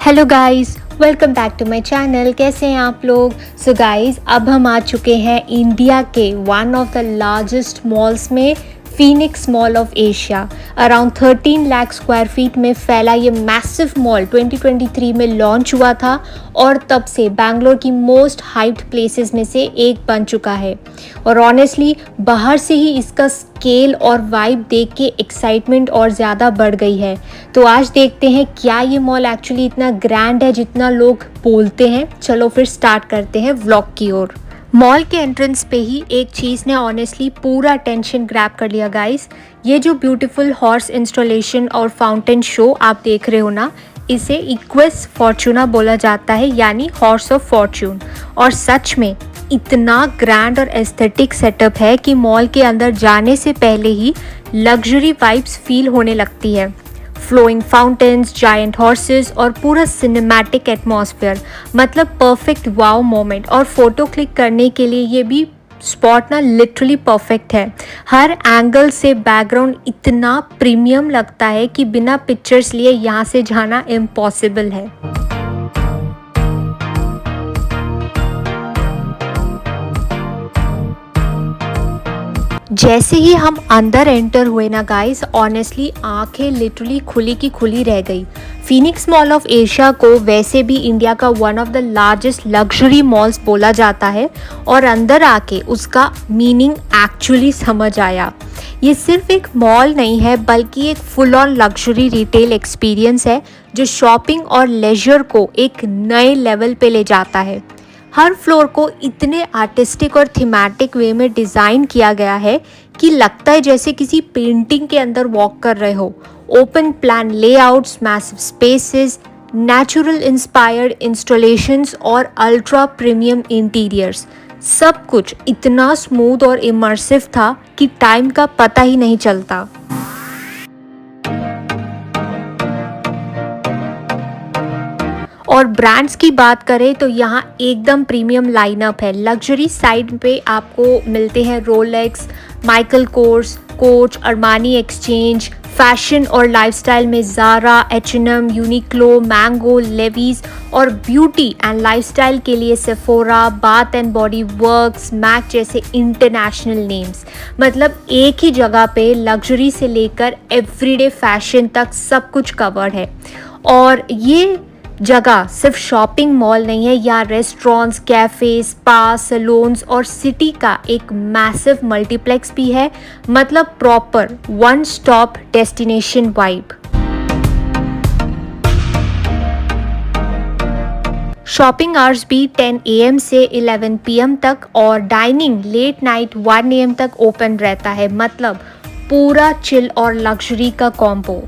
Hello guys, welcome back to my channel. कैसे हैं आप लोग? सो गाइस, अब हम आ चुके हैं इंडिया के one of the largest malls में, Phoenix mall of Asia. Around 13 lakh square feet में फैला ये मैसिव मॉल 2023 में लॉन्च हुआ था और तब से बैंगलोर की मोस्ट हाइप्ड प्लेसेस में से एक बन चुका है। और ऑनेस्टली बाहर से ही इसका स्केल और वाइब देख के एक्साइटमेंट और ज़्यादा बढ़ गई है। तो आज देखते हैं क्या ये मॉल एक्चुअली इतना ग्रैंड है जितना लोग बोलते हैं। चलो फिर स्टार्ट करते हैं व्लॉग की ओर। मॉल के एंट्रेंस पे ही एक चीज़ ने ऑनेस्टली पूरा अटेंशन ग्रैब कर लिया गाइस। ये जो ब्यूटीफुल हॉर्स इंस्टॉलेशन और फाउंटेन शो आप देख रहे हो ना, इसे इक्वेस फॉर्चूना बोला जाता है, यानी हॉर्स ऑफ फॉर्चून। और सच में इतना ग्रैंड और एस्थेटिक सेटअप है कि मॉल के अंदर जाने से पहले ही लग्जरी वाइब्स फील होने लगती है। फ्लोइंग फाउंटेन्स, जायंट हॉर्सेस और पूरा सिनेमैटिक एटमॉस्फेयर, मतलब परफेक्ट वाव मोमेंट। और फोटो क्लिक करने के लिए ये भी स्पॉट ना लिटरली परफेक्ट है। हर एंगल से बैकग्राउंड इतना प्रीमियम लगता है कि बिना पिक्चर्स लिए यहाँ से जाना इम्पॉसिबल है। जैसे ही हम अंदर एंटर हुए ना गाइस, ऑनेस्टली आंखें लिटरली खुली की खुली रह गई। फीनिक्स मॉल ऑफ एशिया को वैसे भी इंडिया का one of the largest luxury malls बोला जाता है और अंदर आके उसका मीनिंग एक्चुअली समझ आया। ये सिर्फ एक मॉल नहीं है बल्कि एक full on luxury retail experience है जो शॉपिंग और लेजर को एक नए लेवल पे ले जाता है। हर फ्लोर को इतने आर्टिस्टिक और थीमेटिक वे में डिज़ाइन किया गया है कि लगता है जैसे किसी पेंटिंग के अंदर वॉक कर रहे हो। Open plan layouts, massive spaces, natural inspired installations और अल्ट्रा प्रीमियम इंटीरियर्स, सब कुछ इतना स्मूथ और इमर्सिव था कि टाइम का पता ही नहीं चलता। और ब्रांड्स की बात करें तो यहाँ एकदम प्रीमियम लाइनअप है। लग्जरी साइड पे आपको मिलते हैं Rolex, Michael Kors, Coach, Armani Exchange. Fashion और लाइफस्टाइल में Zara, H&M, Uniqlo, Mango, Levi's. और ब्यूटी एंड लाइफस्टाइल के लिए Sephora, Bath and Body Works, MAC जैसे इंटरनेशनल नेम्स। मतलब एक ही जगह पे लग्जरी से लेकर एवरीडे फैशन तक सब कुछ कवर्ड है। और ये जगह सिर्फ शॉपिंग मॉल नहीं है, यहाँ रेस्टोरेंट्स, कैफ़े, स्पा, सैलून्स और सिटी का एक मैसिव मल्टीप्लेक्स भी है। मतलब proper one stop destination vibe. Shopping hours भी 10 AM से 11 PM तक और डाइनिंग लेट नाइट 1 AM तक ओपन रहता है। मतलब पूरा चिल और लग्जरी का कॉम्बो।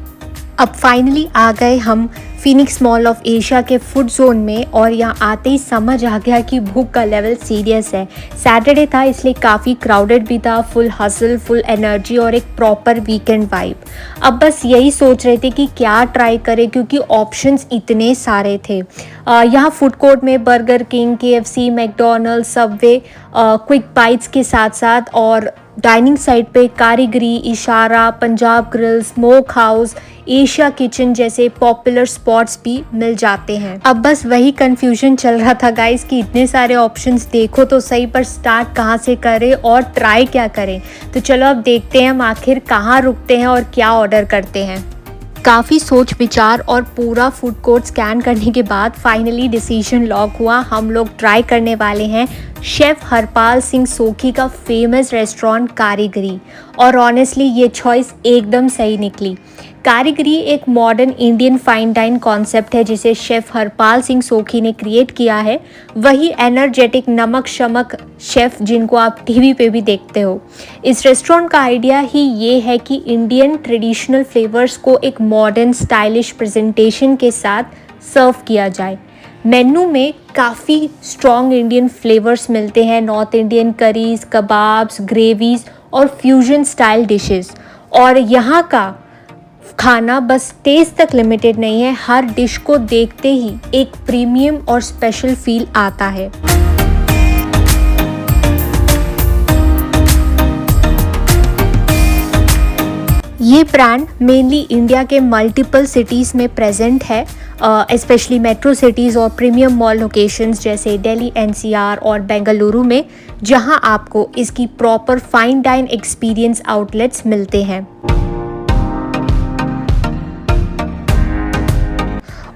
अब फाइनली आ गए हम फीनिक्स मॉल ऑफ एशिया के फूड जोन में और यहाँ आते ही समझ आ गया कि भूख का लेवल सीरियस है। सैटरडे था इसलिए काफ़ी क्राउडेड भी था, फुल हसल, फुल एनर्जी और एक प्रॉपर वीकेंड वाइब। अब बस यही सोच रहे थे कि क्या ट्राई करें क्योंकि ऑप्शंस इतने सारे थे। यहाँ फूड कोर्ट में burger king, KFC, McDonald's, Subway, quick bytes के साथ साथ और डाइनिंग साइड पे कारीगरी, इशारा, Punjab grill, smoke house, Asia kitchen जैसे पॉपुलर स्पॉट्स भी मिल जाते हैं। अब बस वही कंफ्यूजन चल रहा था गाइस कि इतने सारे ऑप्शंस देखो तो सही, पर स्टार्ट कहाँ से करें और ट्राई क्या करें। तो चलो अब देखते हैं हम आखिर कहाँ रुकते हैं और क्या ऑर्डर करते हैं। काफ़ी सोच विचार और पूरा फूड कोर्ट स्कैन करने के बाद फाइनली डिसीजन लॉक हुआ। हम लोग ट्राई करने वाले हैं शेफ़ हरपाल सिंह सोखी का फेमस रेस्टोरेंट कारीगरी। और ऑनेस्टली ये चॉइस एकदम सही निकली। कारीगरी एक modern Indian fine dine concept है जिसे शेफ़ हरपाल सिंह सोखी ने क्रिएट किया है। वही एनर्जेटिक नमक शमक शेफ़ जिनको आप टीवी पे भी देखते हो। इस रेस्टोरेंट का आइडिया ही ये है कि इंडियन ट्रेडिशनल फ्लेवर्स को एक मॉडर्न स्टाइलिश प्रेजेंटेशन के साथ सर्व किया जाए। मेन्यू में काफ़ी स्ट्रॉन्ग इंडियन फ्लेवर्स मिलते हैं, north Indian curries, kebabs, gravies और फ्यूजन स्टाइल डिशेस। और यहाँ का खाना बस टेस्ट तक लिमिटेड नहीं है, हर डिश को देखते ही एक प्रीमियम और स्पेशल फील आता है। ये ब्रांड मेनली इंडिया के मल्टीपल सिटीज़ में प्रेजेंट है, स्पेशली मेट्रो सिटीज़ और प्रीमियम मॉल लोकेशंस जैसे दिल्ली, एनसीआर और बेंगलुरु में, जहां आपको इसकी proper fine dine experience outlets मिलते हैं।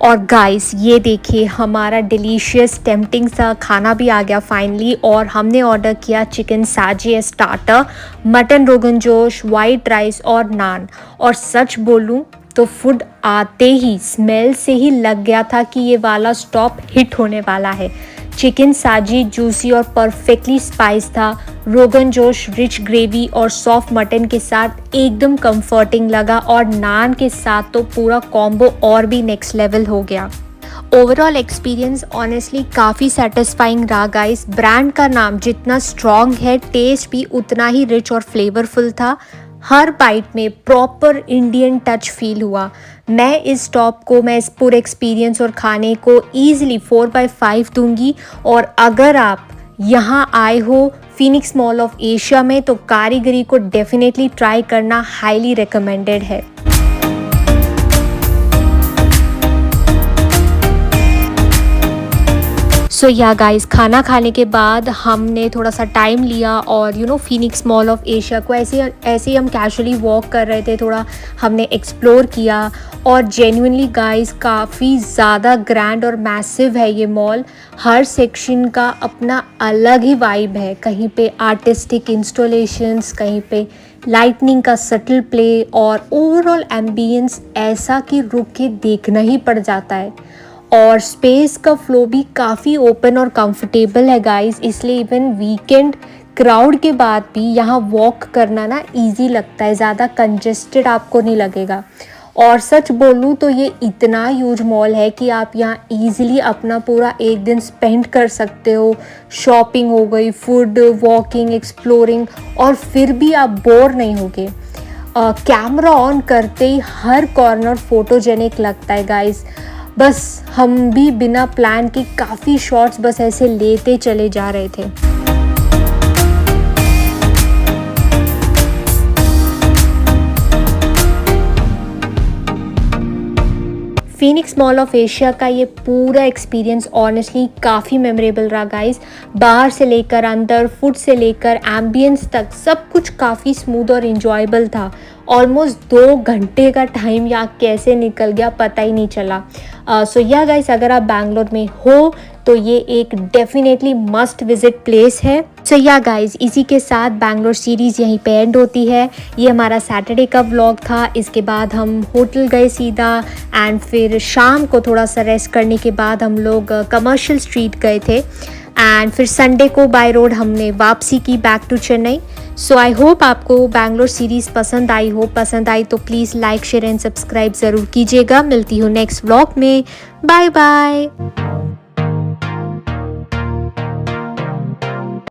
और गाइस ये देखिए, हमारा डिलीशियस टेम्पटिंग सा खाना भी आ गया फाइनली, और हमने ऑर्डर किया चिकन साजी starter, mutton rogan josh, white rice और नान। और सच बोलूं तो फूड आते ही स्मेल से ही लग गया था कि ये वाला स्टॉप हिट होने वाला है। चिकन साजी जूसी और परफेक्टली स्पाइस था, रोगन जोश रिच ग्रेवी और सॉफ्ट मटन के साथ एकदम कंफर्टिंग लगा, और नान के साथ तो पूरा कॉम्बो और भी नेक्स्ट लेवल हो गया। ओवरऑल एक्सपीरियंस ऑनेस्टली काफ़ी सेटिस्फाइंग रहा गाइस। ब्रांड का नाम जितना स्ट्रॉन्ग है, टेस्ट भी उतना ही रिच और फ्लेवरफुल था। हर बाइट में प्रॉपर इंडियन टच फील हुआ। मैं इस पूरे एक्सपीरियंस और खाने को ईजिली 4/5 दूंगी। और अगर आप यहाँ आए हो फीनिक्स मॉल ऑफ एशिया में, तो कारीगरी को डेफिनेटली ट्राई करना हाईली रिकमेंडेड है। सो या गाइस, खाना खाने के बाद हमने थोड़ा सा टाइम लिया और फीनिक्स मॉल ऑफ एशिया को ऐसे ही हम कैजुअली वॉक कर रहे थे, थोड़ा हमने एक्सप्लोर किया। और जेन्युइनली गाइस, काफ़ी ज़्यादा ग्रैंड और मैसिव है ये मॉल। हर सेक्शन का अपना अलग ही वाइब है। कहीं पे आर्टिस्टिक इंस्टॉलेशंस, कहीं पे लाइटनिंग का सटल प्ले, और ओवरऑल एम्बियंस ऐसा कि रुक के देखना ही पड़ जाता है। और स्पेस का फ्लो भी काफ़ी ओपन और कंफर्टेबल है गाइस, इसलिए इवन वीकेंड क्राउड के बाद भी यहाँ वॉक करना ना इजी लगता है, ज़्यादा कंजेस्टेड आपको नहीं लगेगा। और सच बोलूँ तो ये इतना ह्यूज मॉल है कि आप यहाँ इजीली अपना पूरा एक दिन स्पेंड कर सकते हो। शॉपिंग हो गई, फूड, वॉकिंग, एक्सप्लोरिंग, और फिर भी आप बोर नहीं होगे। कैमरा ऑन करते ही हर कॉर्नर फोटोजेनिक लगता है गाइस। बस हम भी बिना प्लान के काफ़ी शॉट्स बस ऐसे लेते चले जा रहे थे। फीनिक्स मॉल ऑफ एशिया का ये पूरा एक्सपीरियंस ऑनेस्टली काफ़ी मेमोरेबल रहा गाइस। बाहर से लेकर अंदर, फूड से लेकर एम्बियंस तक सब कुछ काफ़ी स्मूथ और इन्जॉयबल था। ऑलमोस्ट 2 घंटे का टाइम यहाँ कैसे निकल गया पता ही नहीं चला। सो या गाइस, अगर आप बैंगलोर में हो तो ये एक डेफिनेटली मस्ट विजिट प्लेस है। सो या गाइस, इसी के साथ बैंगलोर सीरीज़ यहीं पे एंड होती है। ये हमारा सैटरडे का व्लॉग था। इसके बाद हम होटल गए सीधा, एंड फिर शाम को थोड़ा सा रेस्ट करने के बाद हम लोग कमर्शियल स्ट्रीट गए थे, एंड फिर संडे को बाय रोड हमने वापसी की back to Chennai. So I hope आपको बैंगलोर सीरीज़ पसंद आई तो please like, share and subscribe ज़रूर कीजिएगा। मिलती हूँ नेक्स्ट व्लॉग में। Bye bye.